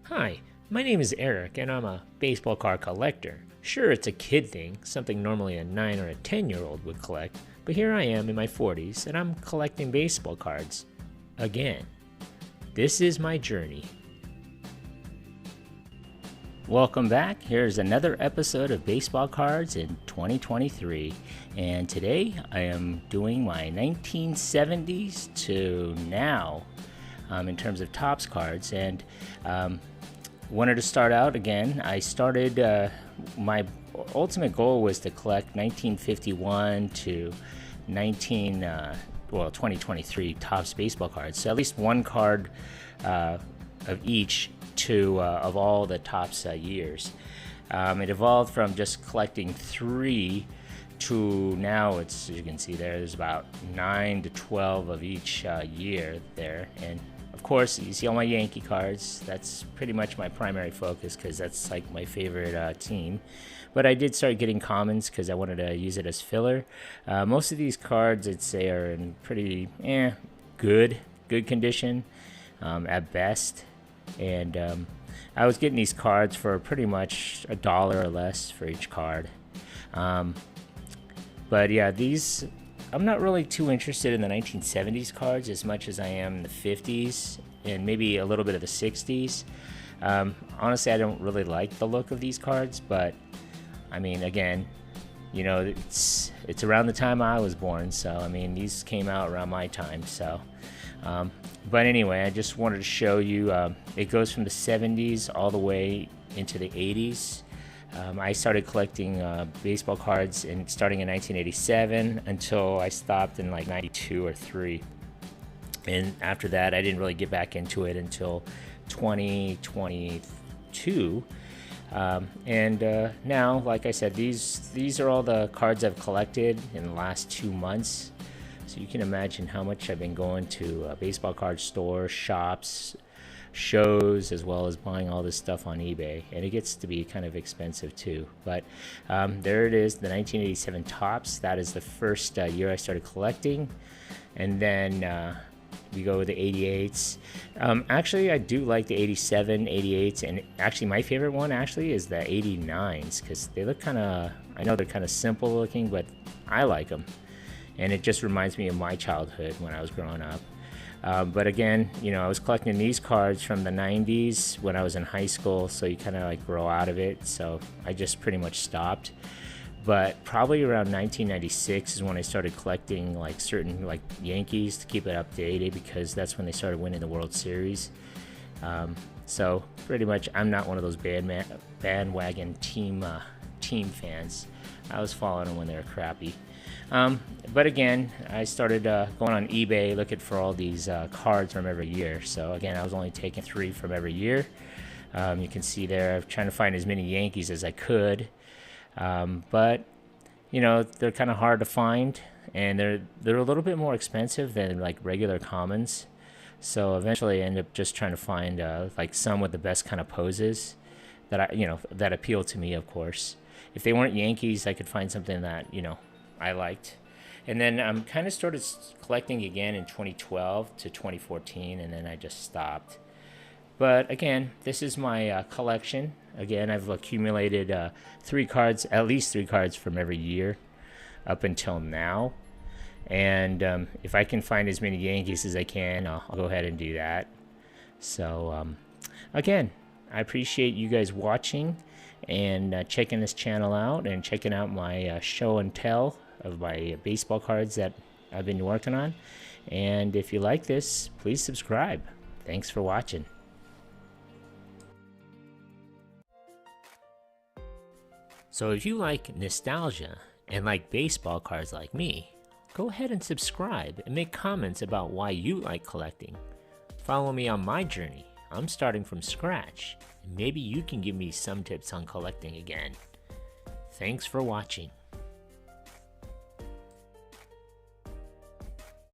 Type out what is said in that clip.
Hi, my name is Eric, and I'm a baseball card collector. Sure, it's a kid thing, something normally a 9 or a 10-year-old would collect, but here I am in my 40s, and I'm collecting baseball cards. Again. This is my journey. Welcome back. Here's another episode of Baseball Cards in 2023, and today I am doing my 1970s to now in terms of Topps cards, and wanted to start out again. I started, my ultimate goal was to collect 1951 to 2023 Topps baseball cards. So at least one card of each of all the Topps years. It evolved from just collecting 3 to now it's, as you can see there's about 9 to 12 of each year there. And of course, you see all my Yankee cards. That's pretty much my primary focus because that's like my favorite team. But I did start getting commons because I wanted to use it as filler. Most of these cards, I'd say, are in pretty good condition at best. And I was getting these cards for pretty much $1 or less for each card. But yeah, these, I'm not really too interested in the 1970s cards as much as I am in the 50s and maybe a little bit of the 60s. Honestly, I don't really like the look of these cards, but I mean, again, you know, it's around the time I was born, so I mean, these came out around my time, so. But anyway, I just wanted to show you, it goes from the 70s all the way into the 80s. I started collecting baseball cards starting in 1987 until I stopped in like 92 or 3. And after that, I didn't really get back into it until 2022. Now, like I said, these are all the cards I've collected in the last 2 months. So you can imagine how much I've been going to baseball card stores, shops, shows, as well as buying all this stuff on eBay, and it gets to be kind of expensive too. But there it is, the 1987 Topps. That is the first year I started collecting, and then we go with the 88s. Actually, I do like the 87, 88s, and actually my favorite one actually is the 89s because they look kind of, I know they're kind of simple looking, but I like them, and it just reminds me of my childhood when I was growing up. But again, you know, I was collecting these cards from the 90s when I was in high school, so you kind of like grow out of it, so I just pretty much stopped. But probably around 1996 is when I started collecting like certain like Yankees to keep it updated because that's when they started winning the World Series. So pretty much I'm not one of those bandwagon team fans. I was following them when they were crappy. But again, I started going on eBay looking for all these cards from every year. So again, I was only taking 3 from every year. You can see there, I'm trying to find as many Yankees as I could. But you know, they're kind of hard to find, and they're a little bit more expensive than like regular commons. So eventually, I ended up just trying to find like some with the best kind of poses that that appeal to me, of course. If they weren't Yankees, I could find something that I liked. And then I'm kind of started collecting again in 2012 to 2014, and then I just stopped. But again, this is my collection. Again, I've accumulated at least 3 cards from every year up until now. And if I can find as many Yankees as I can, I'll go ahead and do that. So again, I appreciate you guys watching and checking this channel out and checking out my show and tell of my baseball cards that I've been working on. And if you like this, please subscribe. Thanks for watching. So if you like nostalgia and like baseball cards like me, go ahead and subscribe and make comments about why you like collecting. Follow me on my journey. I'm starting from scratch, and maybe you can give me some tips on collecting again. Thanks for watching.